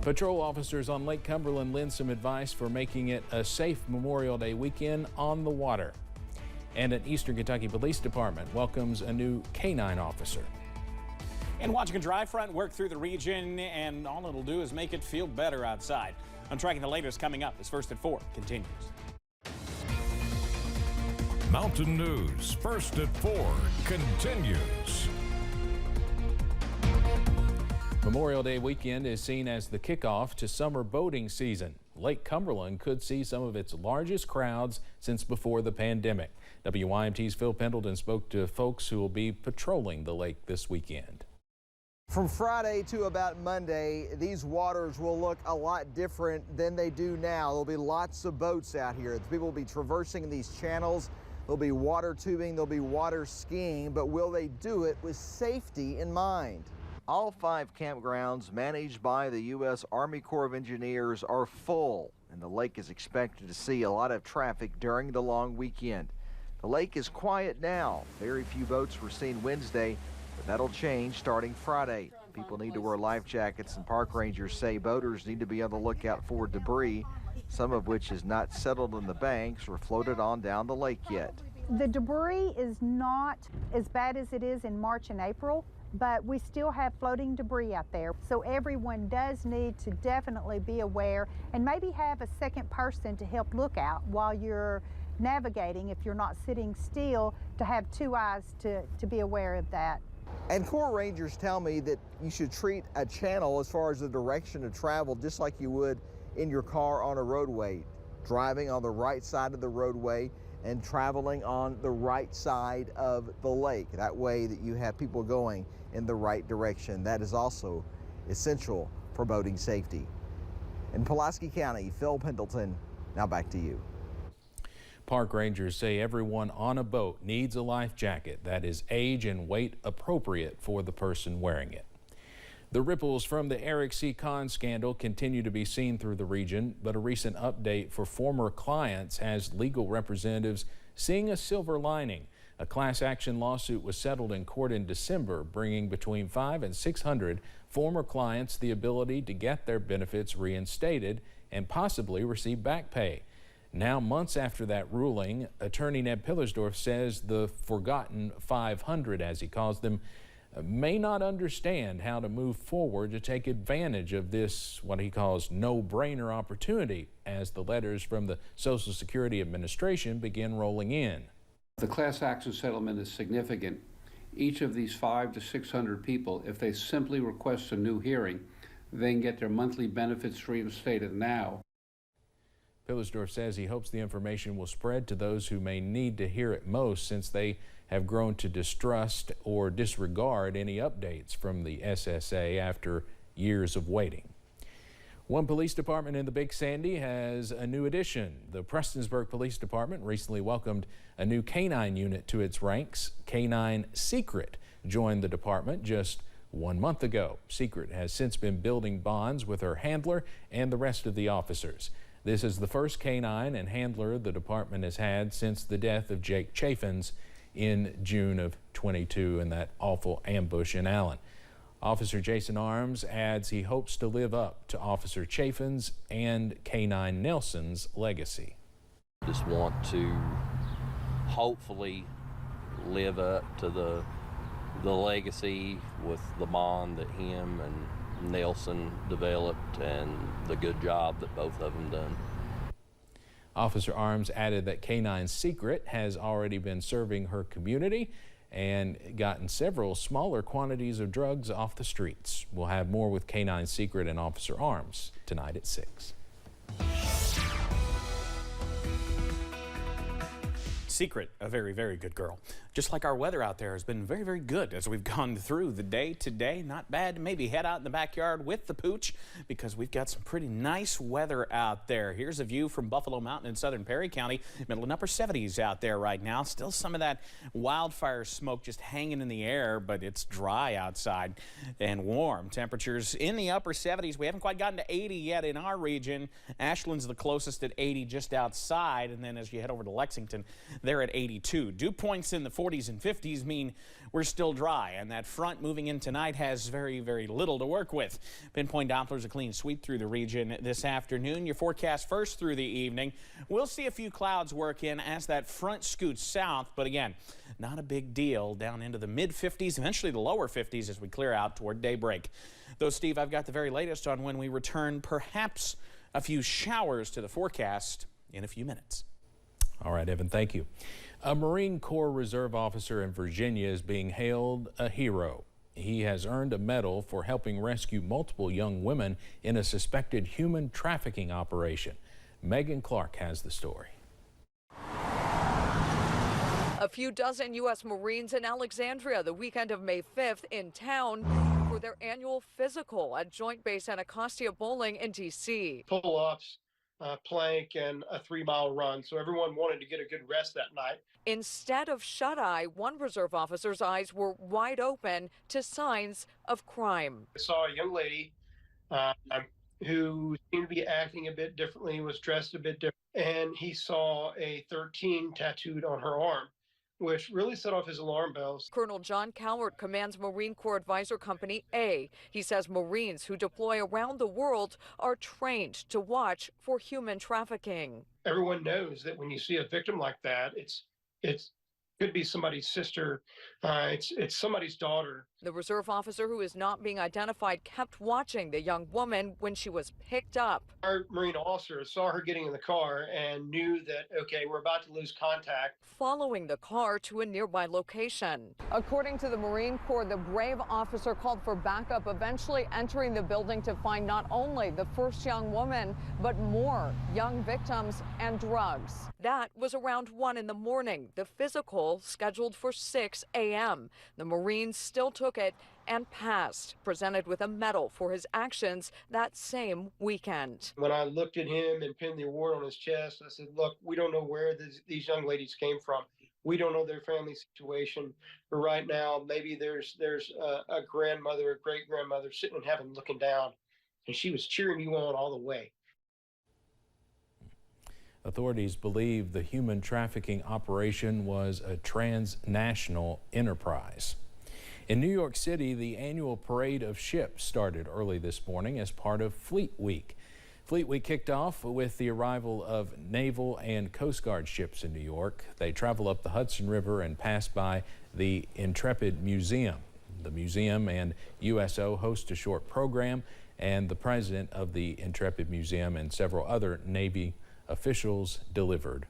Patrol officers on Lake Cumberland lend some advice for making it a safe Memorial Day weekend on the water. And an Eastern Kentucky Police Department welcomes a new K9 officer. And watching a dry front work through the region, and all it'll do is make it feel better outside. I'm tracking the latest coming up as First at 4 continues. Mountain News First at 4 continues. Memorial Day weekend is seen as the kickoff to summer boating season. Lake Cumberland could see some of its largest crowds since before the pandemic. WYMT's Phil Pendleton spoke to folks who will be patrolling the lake this weekend. From Friday to about Monday, these waters will look a lot different than they do now. There'll be lots of boats out here. People will be traversing these channels. There'll be water tubing, there'll be water skiing, but will they do it with safety in mind? All 5 campgrounds managed by the U.S. Army Corps of Engineers are full, and the lake is expected to see a lot of traffic during the long weekend. The lake is quiet now. Very few boats were seen Wednesday, but that'll change starting Friday. People need to wear life jackets, and park rangers say boaters need to be on the lookout for debris, some of which is not settled in the banks or floated on down the lake yet. The debris is not as bad as it is in March and April, but we still have floating debris out there. So everyone does need to definitely be aware and maybe have a second person to help look out while you're navigating. If you're not sitting still, to have 2 eyes to be aware of that. And Corps Rangers tell me that you should treat a channel as far as the direction of travel just like you would in your car on a roadway, driving on the right side of the roadway and traveling on the right side of the lake. That way that you have people going in the right direction. That is also essential for boating safety. In Pulaski County, Phil Pendleton, now back to you. Park rangers say everyone on a boat needs a life jacket that is age and weight appropriate for the person wearing it. The ripples from the Eric C. Kahn scandal continue to be seen through the region, but a recent update for former clients has legal representatives seeing a silver lining. A class action lawsuit was settled in court in December, bringing between 500 and 600 former clients the ability to get their benefits reinstated and possibly receive back pay. Now, months after that ruling, attorney Ned Pillersdorf says the forgotten 500, as he calls them, may not understand how to move forward to take advantage of this, what he calls no-brainer opportunity, as the letters from the Social Security Administration begin rolling in. The class action settlement is significant. Each of these 500 to 600 people, if they simply request a new hearing, they can get their monthly benefits reinstated now. Pillersdorf says he hopes the information will spread to those who may need to hear it most, since they have grown to distrust or disregard any updates from the SSA after years of waiting. One police department in the Big Sandy has a new addition. The Prestonsburg Police Department recently welcomed a new K9 unit to its ranks. K9 Secret joined the department just 1 month ago. Secret has since been building bonds with her handler and the rest of the officers. This is the first K9 and handler the department has had since the death of Jake Chaffins in June of 22 in that awful ambush in Allen. Officer Jason Arms adds he hopes to live up to Officer Chaffins and K9 Nelson's legacy. Just want to hopefully live up to the legacy with the bond that him and Nelson developed and the good job that both of them done. Officer Arms added that K9 Secret has already been serving her community and gotten several smaller quantities of drugs off the streets. We'll have more with K9 Secret and Officer Arms tonight at 6. Secret, a very, very good girl. Just like our weather out there has been very, very good as we've gone through the day today. Not bad to maybe head out in the backyard with the pooch because we've got some pretty nice weather out there. Here's a view from Buffalo Mountain in southern Perry County. Middle and upper 70s out there right now. Still some of that wildfire smoke just hanging in the air, but it's dry outside and warm. Temperatures in the upper 70s. We haven't quite gotten to 80 yet in our region. Ashland's the closest at 80 just outside, and then as you head over to Lexington, They're at 82. Dew points in the 40s and 50s mean we're still dry, and that front moving in tonight has very, very little to work with. Pinpoint Dopplers a clean sweep through the region this afternoon. Your forecast first through the evening. We'll see a few clouds work in as that front scoots south, but again, not a big deal down into the mid-50s, eventually the lower 50s as we clear out toward daybreak. Though, Steve, I've got the very latest on when we return, perhaps a few showers to the forecast in a few minutes. All right, Evan, thank you. A Marine Corps Reserve officer in Virginia is being hailed a hero. He has earned a medal for helping rescue multiple young women in a suspected human trafficking operation. Megan Clark has the story. A few dozen U.S. Marines in Alexandria the weekend of May 5th in town for their annual physical at Joint Base Anacostia Bowling in D.C. Pull-ups, plank, and a 3-mile run. So everyone wanted to get a good rest that night. Instead of shut-eye, one reserve officer's eyes were wide open to signs of crime. I saw a young lady who seemed to be acting a bit differently, was dressed a bit different, and he saw a 13 tattooed on her arm, which really set off his alarm bells. Colonel John Cowart commands Marine Corps Advisor Company A. He says Marines who deploy around the world are trained to watch for human trafficking. Everyone knows that when you see a victim like that, it could be somebody's sister, it's somebody's daughter. The reserve officer, who is not being identified, kept watching the young woman when she was picked up. Our Marine officer saw her getting in the car and knew that, okay, we're about to lose contact. Following the car to a nearby location. According to the Marine Corps, the brave officer called for backup, eventually entering the building to find not only the first young woman, but more young victims and drugs. That was around 1 in the morning. The physical scheduled for 6 a.m. The Marines still took it and passed, presented with a medal for his actions that same weekend. When I looked at him and pinned the award on his chest, I said, look, we don't know where these young ladies came from. We don't know their family situation. But right now, maybe there's a grandmother, a great-grandmother sitting in heaven looking down, and she was cheering you on all the way. Authorities believe the human trafficking operation was a transnational enterprise. In New York City, the annual parade of ships started early this morning as part of Fleet Week. Fleet Week kicked off with the arrival of Naval and Coast Guard ships in New York. They travel up the Hudson River and pass by the Intrepid Museum. The museum and USO host a short program, and the president of the Intrepid Museum and several other Navy officials delivered